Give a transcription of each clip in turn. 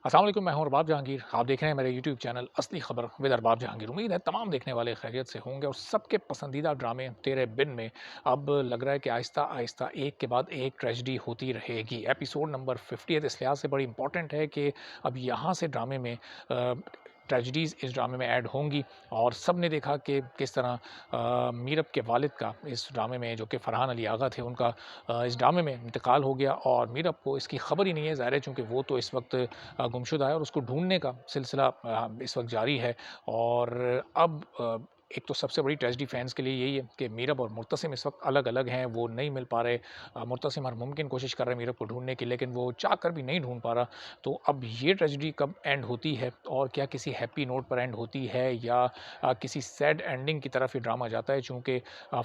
अस्सलाम वालेकुम, मैं हूं अरबाब जहांगीर। आप देख रहे हैं मेरे यूट्यूब चैनल असली खबर विद अरबाब जहांगीर। उम्मीद है तमाम देखने वाले खैरियत से होंगे और सबके पसंदीदा ड्रामे तेरे बिन में अब लग रहा है कि आहिस्ता आहिस्ता एक के बाद एक ट्रेजेडी होती रहेगी। एपिसोड नंबर 50 इस लिहाज से बड़ी इंपॉर्टेंट है कि अब यहाँ से ड्रामे में ट्रेजेडीज़ इस ड्रामे में ऐड होंगी और सब ने देखा कि किस तरह मीरब के वालिद का इस ड्रामे में, जो कि फ़रहान अली आगा थे, उनका इस ड्रामे में इंतकाल हो गया और मीरब को इसकी खबर ही नहीं है। ज़ाहिर है चूँकि वो तो इस वक्त गुमशुदा है और उसको ढूँढने का सिलसिला इस वक़्त जारी है। और अब एक तो सबसे बड़ी ट्रेजेडी फैन्स के लिए यही है कि मीरब और मुर्तसिम इस वक़्त अलग-अलग हैं, वो नहीं मिल पा रहे। मुर्तसिम हर मुमकिन कोशिश कर रहे हैं मीरब को ढूँढने की, लेकिन वो चाह कर भी नहीं ढूँढ पा रहा। तो अब ये ट्रेजेडी कब एंड होती है और क्या किसी हैप्पी नोट पर एंड होती है या किसी सैड एंडिंग की तरफ ये ड्रामा जाता है? चूँकि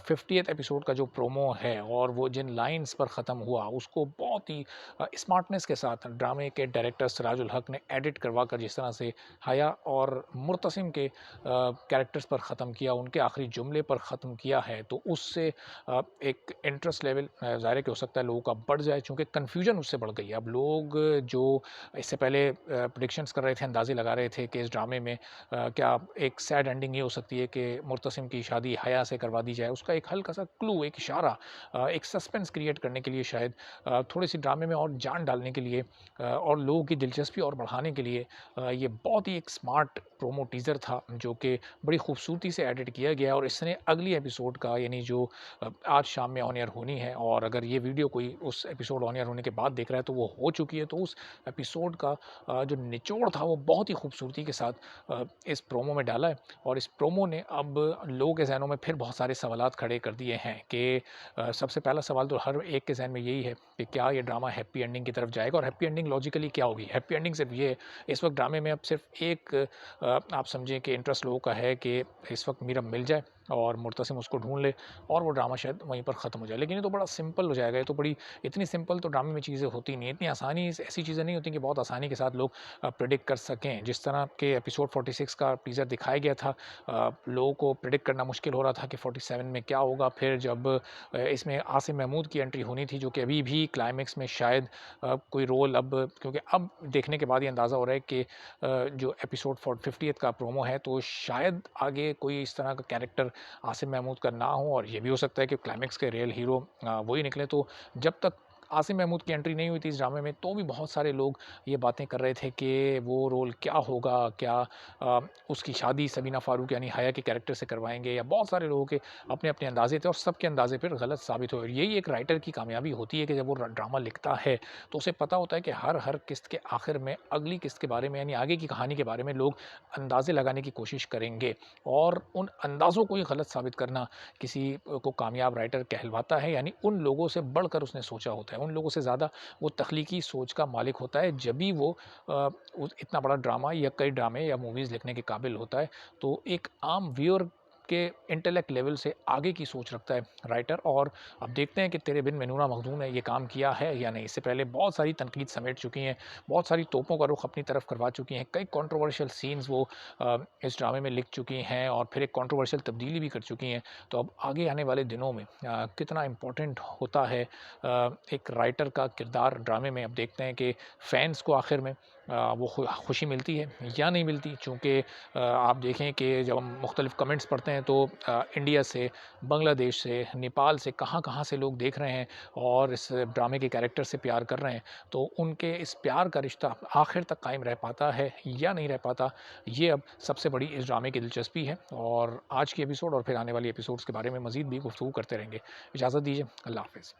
50th एपिसोड का जो प्रोमो है और वो जिन लाइन्स पर ख़त्म हुआ, उसको बहुत ही स्मार्टनेस के साथ ड्रामे के डायरेक्टर सिराजुल हक ने एडिट करवा कर जिस तरह से हया और मुर्तसिम के कैरेक्टर्स पर ख़त्म किया, उनके आखिरी जुमले पर ख़त्म किया है, तो उससे एक इंटरेस्ट लेवल ज़ाहिर है कि हो सकता है लोगों का बढ़ जाए, चूँकि कन्फ्यूजन उससे बढ़ गई है। अब लोग जो इससे पहले प्रेडिक्शंस कर रहे थे, अंदाज़े लगा रहे थे कि इस ड्रामे में क्या एक सैड एंडिंग ये हो सकती है कि मुर्तसिम की शादी हया से करवा दी जाए। उसका एक हल्का सा क्लू, एक इशारा, एक सस्पेंस क्रिएट करने के लिए, शायद थोड़ी-सी ड्रामे में और जान डालने के लिए और लोगों की दिलचस्पी और बढ़ाने के लिए ये बहुत ही एक स्मार्ट प्रोमो टीज़र था, जो कि बड़ी खूबसूरती से एडिट किया गया और इसने अगली एपिसोड का, यानी जो आज शाम में ऑन एयर होनी है, और अगर ये वीडियो कोई उस एपिसोड ऑन एयर होने के बाद देख रहा है तो वो हो चुकी है, तो उस एपिसोड का जो निचोड़ था वो बहुत ही खूबसूरती के साथ इस प्रोमो में डाला है। और इस प्रोमो ने अब लोगों के ज़हनों में फिर बहुत सारे सवालात खड़े कर दिए हैं कि सबसे पहला सवाल तो हर एक के ज़हन में यही है कि क्या ये ड्रामा हैप्पी एंडिंग की तरफ जाएगा और हैप्पी एंडिंग लॉजिकली क्या होगी? हैप्पी एंडिंग सिर्फ ये है, इस वक्त ड्रामे में अब सिर्फ एक आप समझें कि इंटरेस्ट लोगों का है कि इस वक्त मीरब मिल जाए और मुर्तसिम उसको ढूंढ ले और वो ड्रामा शायद वहीं पर ख़त्म हो जाए। लेकिन ये तो बड़ा सिंपल हो जाएगा, ये तो बड़ी, इतनी सिंपल तो ड्रामे में चीज़ें होती नहीं है, इतनी आसानी से ऐसी चीज़ें नहीं होती कि बहुत आसानी के साथ लोग प्रिडिक्ट कर सकें। जिस तरह के एपिसोड 46 का टीज़र दिखाया गया था, लोगों को प्रिडिक्ट करना मुश्किल हो रहा था कि 47 में क्या होगा। फिर जब इसमें आसिम महमूद की एंट्री होनी थी, जो कि अभी भी क्लाइमेक्स में शायद कोई रोल, अब क्योंकि अब देखने के बाद ये अंदाज़ा हो रहा है कि जो एपिसोड 50th का प्रोमो है, तो शायद आगे कोई इस तरह का कैरेक्टर आसिम महमूद का ना हो और ये भी हो सकता है कि क्लाइमेक्स के रियल हीरो वही निकले। तो जब तक आसिम महमूद की एंट्री नहीं हुई थी इस ड्रामे में, तो भी बहुत सारे लोग ये बातें कर रहे थे कि वो रोल क्या होगा, क्या उसकी शादी सबीना फ़ारूक यानी हया के कैरेक्टर से करवाएँगे, या बहुत सारे लोगों के अपने-अपने अंदाज़े थे और सबके अंदाज़े फिर गलत साबित हुए। और यही एक राइटर की कामयाबी होती है कि जब वो ड्रामा लिखता है, तो उसे पता होता है कि हर किस्त के आखिर में अगली किस्त के बारे में, यानी आगे की कहानी के बारे में लोग अंदाज़े लगाने की कोशिश करेंगे और उन अंदाज़ों को ही गलत साबित करना किसी को कामयाब राइटर कहलवाता है। यानी उन लोगों से बढ़कर उसने सोचा होता है, उन लोगों से ज़्यादा वो तख्लीकी सोच का मालिक होता है, जभी वो उस इतना बड़ा ड्रामा या कई ड्रामे या मूवीज़ लिखने के काबिल होता है। तो एक आम व्यूअर के इंटेलेक्ट लेवल से आगे की सोच रखता है राइटर। और अब देखते हैं कि तेरे बिन में नूरा मखदूम ने ये काम किया है या नहीं। इससे पहले बहुत सारी तनकीद समेट चुकी हैं, बहुत सारी तोपों का रुख अपनी तरफ करवा चुकी हैं, कई कंट्रोवर्शियल सीन्स वो इस ड्रामे में लिख चुकी हैं और फिर एक कंट्रोवर्शियल तब्दीली भी कर चुकी हैं। तो अब आगे आने वाले दिनों में कितना इम्पोर्टेंट होता है एक राइटर का किरदार ड्रामे में, अब देखते हैं कि फैंस को आखिर में वो खुशी मिलती है या नहीं मिलती। चूँकि आप देखें कि जब हम मुख्तलिफ़ कमेंट्स पढ़ते हैं, तो इंडिया से, बांग्लादेश से, नेपाल से, कहाँ-कहाँ से लोग देख रहे हैं और इस ड्रामे के कैरेक्टर से प्यार कर रहे हैं। तो उनके इस प्यार का रिश्ता आखिर तक कायम रह पाता है या नहीं रह पाता, ये अब सबसे बड़ी इस ड्रामे की दिलचस्पी है। और आज की एपिसोड और फिर आने वाली एपिसोड्स के बारे में मज़ीद भी गुफ्तगू करते रहेंगे। इजाज़त दीजिए, अल्लाह हाफ़िज़।